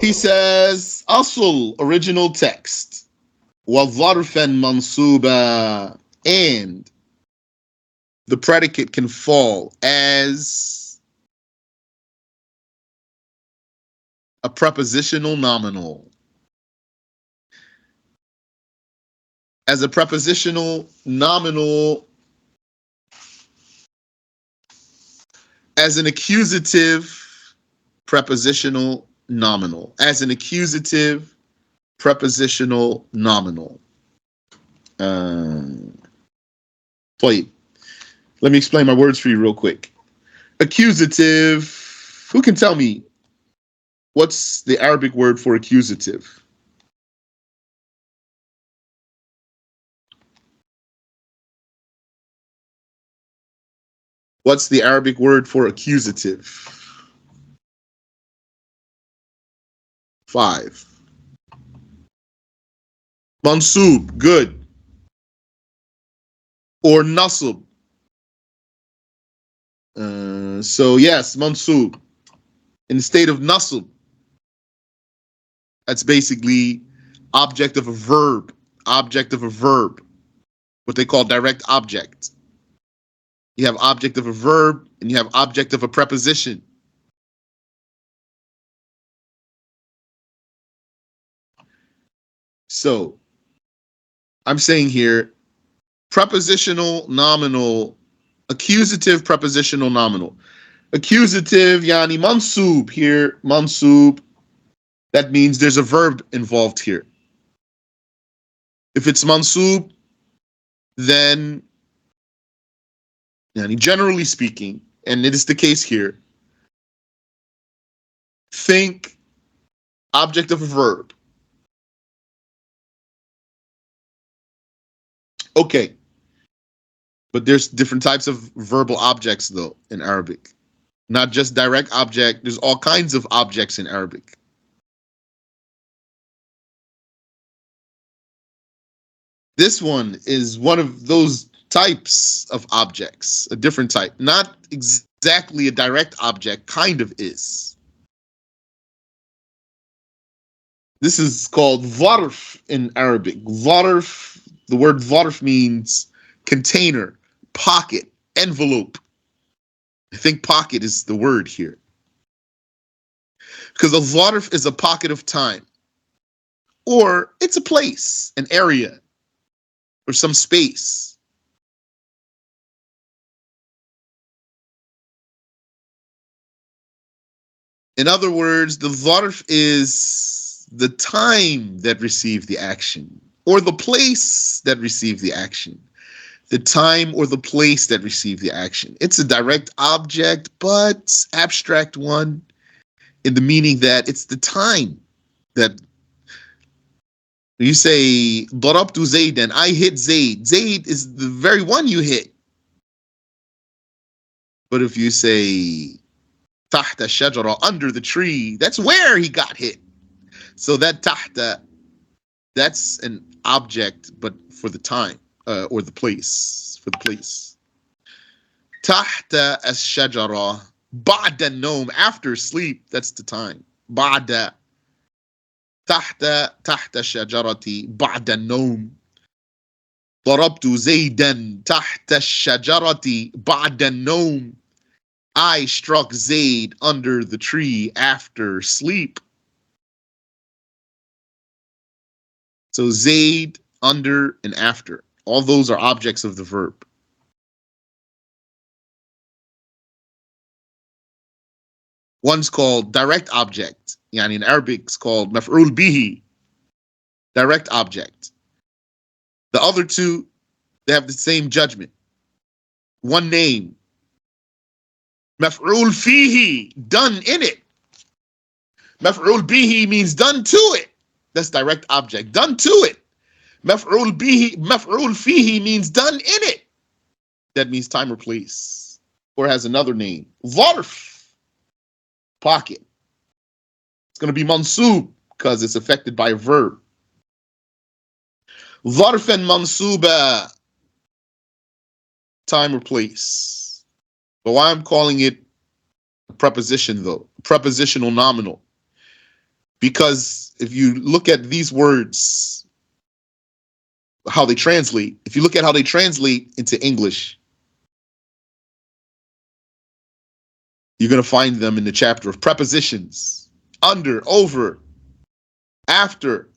He says, Asul, original text. وَظَرْفًا مَنْصُوبًا. And the predicate can fall as a prepositional nominal. As a prepositional nominal, as an accusative prepositional nominal. As an accusative prepositional nominal. Wait, let me explain my words for you real quick. Accusative, who can tell me what's the Arabic word for accusative? What's the Arabic word for accusative? 5. Mansub, good. Or nasub. So yes, mansub. In the state of nasub, that's basically object of a verb. Object of a verb. What they call direct object. You have object of a verb and you have object of a preposition. So I'm saying here, prepositional nominal, accusative prepositional nominal. Accusative, yani mansub here, mansub, that means there's a verb involved here. If it's mansub, then, yani generally speaking, and it is the case here, think object of a verb. Okay, but there's different types of verbal objects though in Arabic. Not just direct object, there's all kinds of objects in Arabic. This one is one of those types of objects, a different type. Not exactly a direct object, kind of is. This is called varf in Arabic. Varf, the word varf means container, pocket, envelope. I think pocket is the word here. Because a varf is a pocket of time. Or it's a place, an area, or some space. In other words, the zarf is the time that received the action, or the place that received the action. The time or the place that received the action. It's a direct object, but abstract one, in the meaning that it's the time that you say, Darabtu Zaydan, I hit Zayd. Zayd is the very one you hit. But if you say, tahta shajara, under the tree, that's where he got hit. So that tahta, that's an object, but for the time, or the place, for the place. Tahta as-shajara, ba'da nom, after sleep, that's the time. Ba'da. Tahta shajarati, ba'da nom. ضربت زيدا تحت الشجرة بعد النوم. I struck Zayd under the tree after sleep. So Zayd, under, and after. All those are objects of the verb. One's called direct object. Yani in Arabic, it's called maf'ul bihi, direct object. The other two, they have the same judgment. One name. Maf'ul fihi, done in it. Maf'ul bihi means done to it. That's direct object, done to it. Maf'ul fihi means done in it. That means time or place. Or has another name. Zarf, pocket. It's going to be mansub because it's affected by a verb. Zarfan mansuba, time or place. But why I'm calling it a preposition though, prepositional nominal. Because if you look at these words, how they translate, if you look at how they translate into English, you're going to find them in the chapter of prepositions: under, over, after.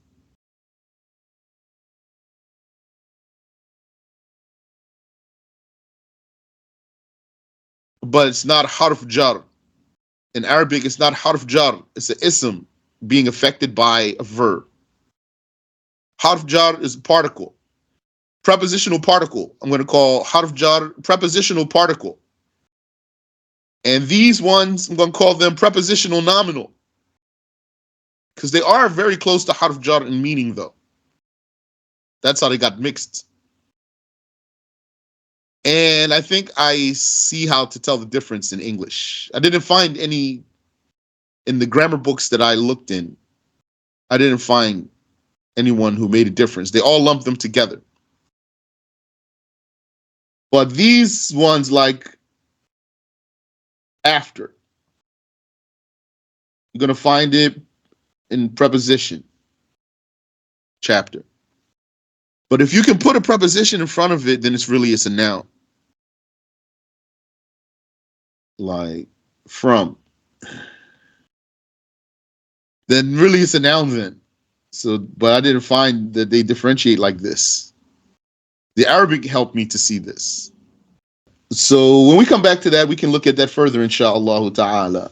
But it's not harf jar. In Arabic, it's not harf jar. It's an ism being affected by a verb. Harf jar is a particle. Prepositional particle, I'm going to call harf jar prepositional particle. And these ones, I'm going to call them prepositional nominal. Because they are very close to harf jar in meaning, though. That's how they got mixed. And I think I see how to tell the difference in English. I didn't find any in the grammar books that I looked in. I didn't find anyone who made a difference. They all lumped them together. But these ones, like after, you're going to find it in preposition chapter. But if you can put a preposition in front of it, then it's a noun. Like from. Then really it's a noun then. So, but I didn't find that they differentiate like this. The Arabic helped me to see this. So when we come back to that, we can look at that further, insha'Allah ta'ala.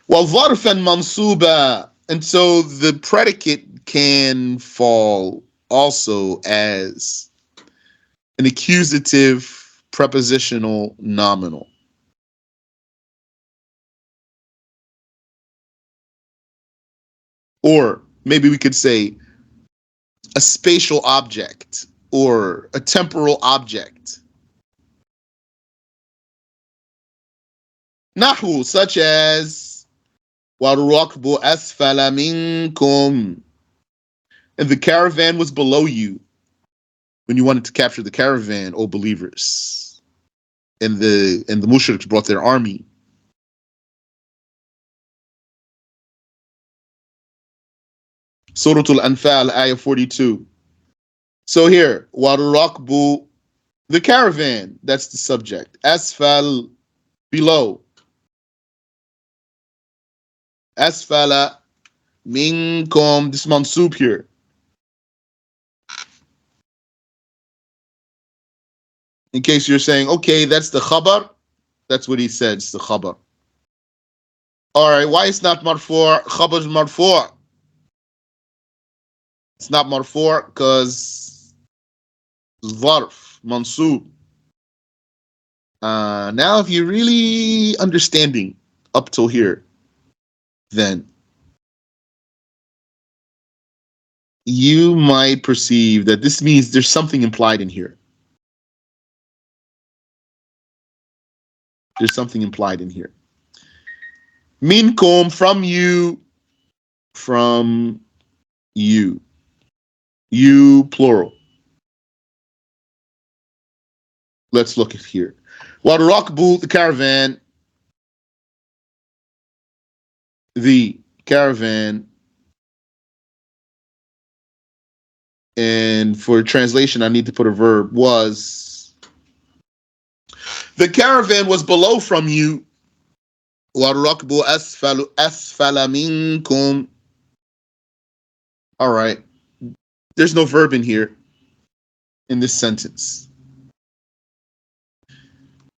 Well, zarfan mansuba. And so the predicate can fall also as an accusative prepositional nominal. Or maybe we could say a spatial object or a temporal object. Nahu, such as وَالرَّكْبُ أَسْفَلَ مِنْكُمْ, and the caravan was below you when you wanted to capture the caravan, O believers. And the mushriks brought their army. Surah Al-Anfal, ayah 42. So here, وَالرَّكْبُ, the caravan, that's the subject. Asfal, below. Asfala minkum, this mansub here. In case you're saying, okay, that's the khabar. That's what he said, it's the khabar. All right, why it's not marfu'? Khabar is marfu'. It's not marfu' because zarf, mansub. Now, if you're really understanding up till here, then you might perceive that this means there's something implied in here. There's something implied in here. Minkum, from you, from you. You, plural. Let's look at here. Warakbu, the caravan. The caravan. And for translation, I need to put a verb. Was. The caravan was below from you. Warakbu asfala minkum. All right. There's no verb in here in this sentence.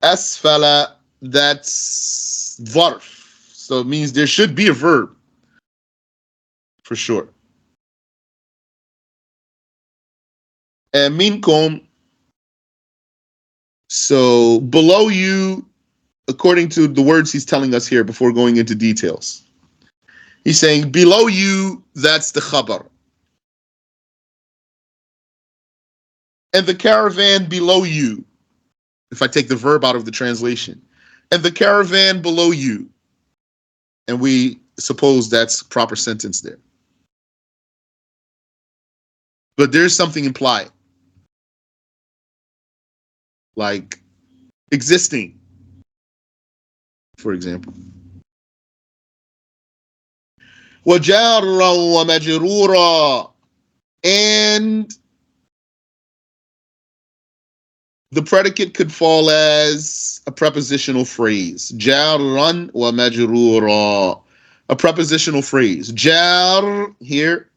Asfala, that's zarf. So it means there should be a verb. For sure. And minkum, so below you, according to the words he's telling us here before going into details. He's saying below you, that's the khabar. And the caravan below you, if I take the verb out of the translation, and the caravan below you, and we suppose that's proper sentence there. But there's something implied, like existing, for example. وجارا ومجرورا. And the predicate could fall as a prepositional phrase. جارا ومجرورا. A prepositional phrase. Jar here.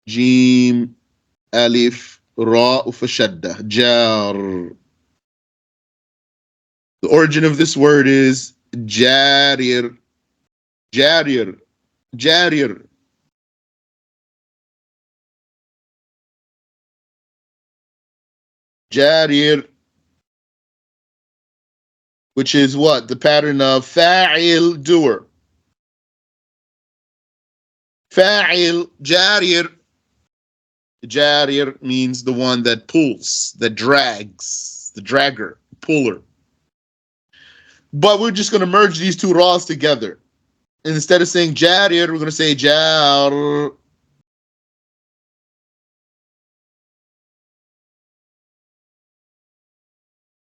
Jim alif ra fashadda. Jar. The origin of this word is jarir. Jarir. Jarir. Jarir, which is what? The pattern of fa'il, doer. Fa'il, jarir. Jarir means the one that pulls, that drags, the dragger, puller. But we're just going to merge these two raws together. And instead of saying jarir, we're going to say jar.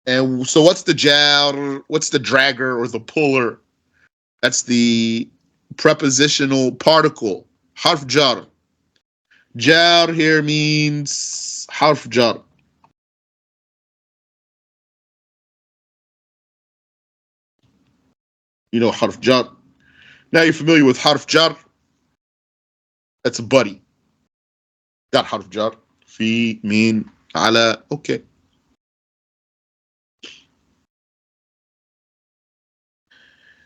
And so what's the jar? What's the dragger or the puller? That's the prepositional particle, harf jar. Jar here means harf jar. You know harf jar. Now you're familiar with harf jar. That's a buddy. Got harf jar. Fi, min, ala. Okay.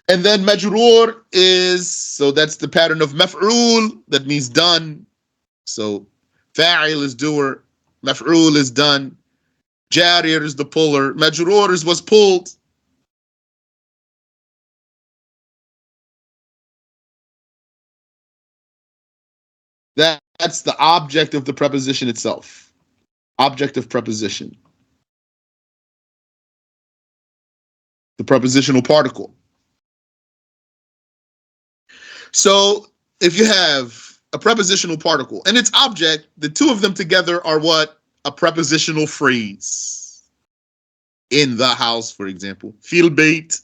And then majroor is, so that's the pattern of maf'ul. That means done. So fa'il is doer. Maf'ul is done. Jarir is the puller. Majroor is was pulled. That's the object of the preposition itself. Object of preposition. The prepositional particle. So if you have a prepositional particle and its object, the two of them together are what? A prepositional phrase. In the house, for example. Fil bait.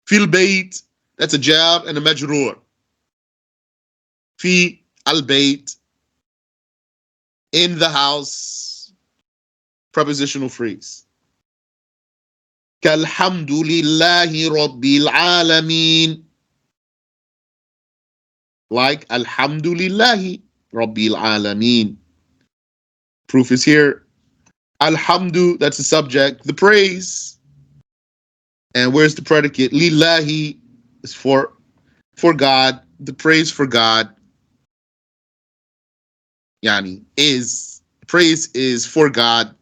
Fil bait. That's a jar and a majroor. Fi al bait. In the house. Prepositional phrase. كالحمد لله رب العالمين. Like Alhamdulillahi Rabbil Alameen. Proof is here. Alhamdu, that's the subject, the praise. And where's the predicate? Lillahi is for God, the praise for God. Yani is, praise is for God.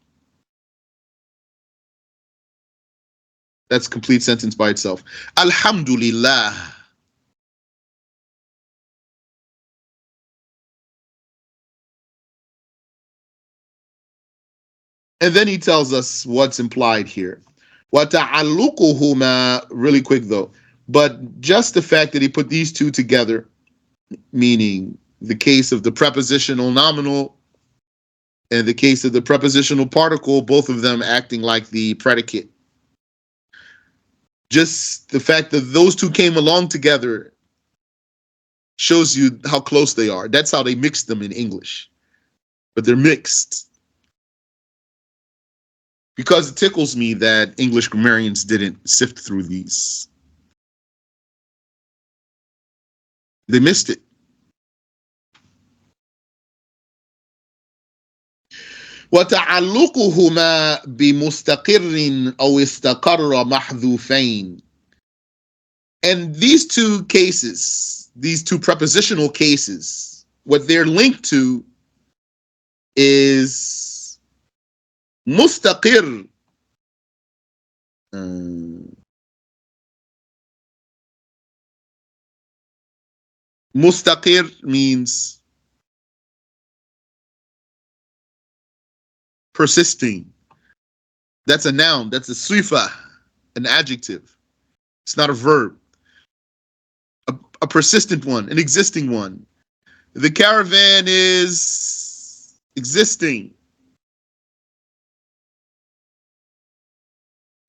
That's a complete sentence by itself. Alhamdulillah. And then he tells us what's implied here. وَتَعَلُّقُهُمَا, really quick though, but just the fact that he put these two together, meaning the case of the prepositional nominal and the case of the prepositional particle, both of them acting like the predicate. Just the fact that those two came along together shows you how close they are. That's how they mixed them in English. But they're mixed. Because it tickles me that English grammarians didn't sift through these. They missed it. وتعلقهما بمستقر أو استقر محذوفين. And these two cases, these two prepositional cases, what they're linked to is mustaqir. Mustaqir means persisting. That's a noun. That's a sifa, an adjective. It's not a verb. A persistent one, an existing one. The caravan is existing.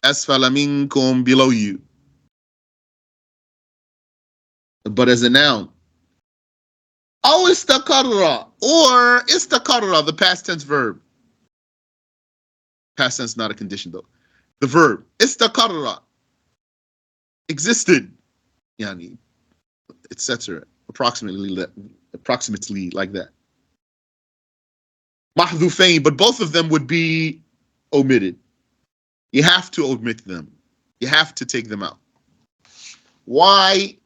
Asfala minkum, below you. but as a noun. أو استقر, or استقر, the past tense verb. Past tense, not a condition though. The verb استقر, existed, yani, etc. Approximately like that. محذوفين, but both of them would be omitted. You have to omit them. You have to take them out. Why?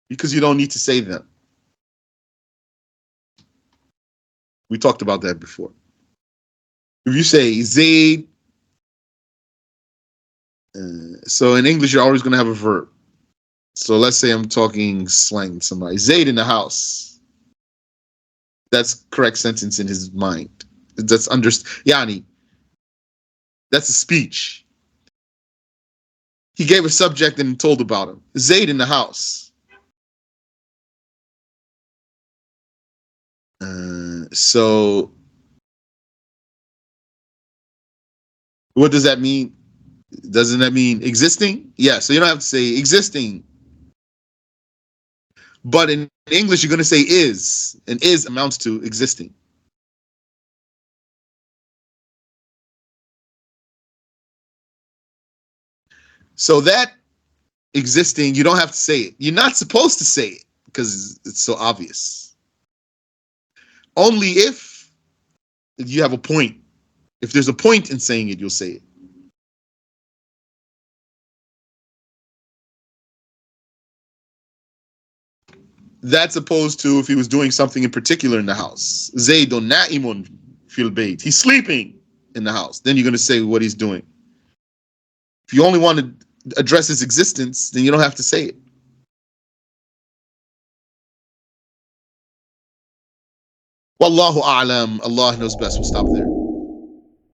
Because you don't need to say them. We talked about that before. If you say Zaid, so in English, you're always going to have a verb. So let's say I'm talking slang to somebody. Zaid in the house. That's correct sentence in his mind. That's Yani, that's a speech. He gave a subject and told about him. Zaid in the house. So what does that mean? Doesn't that mean existing? Yeah, so you don't have to say existing. But in English, you're going to say is, and is amounts to existing. So that existing, you don't have to say it. You're not supposed to say it because it's so obvious. Only if you have a point. If there's a point in saying it, you'll say it. That's opposed to if he was doing something in particular in the house. Zaydun na'imun fil bayt. He's sleeping in the house. Then you're going to say what he's doing. If you only want to address his existence, then you don't have to say it. Wallahu a'lam. Allah knows best. We'll stop there.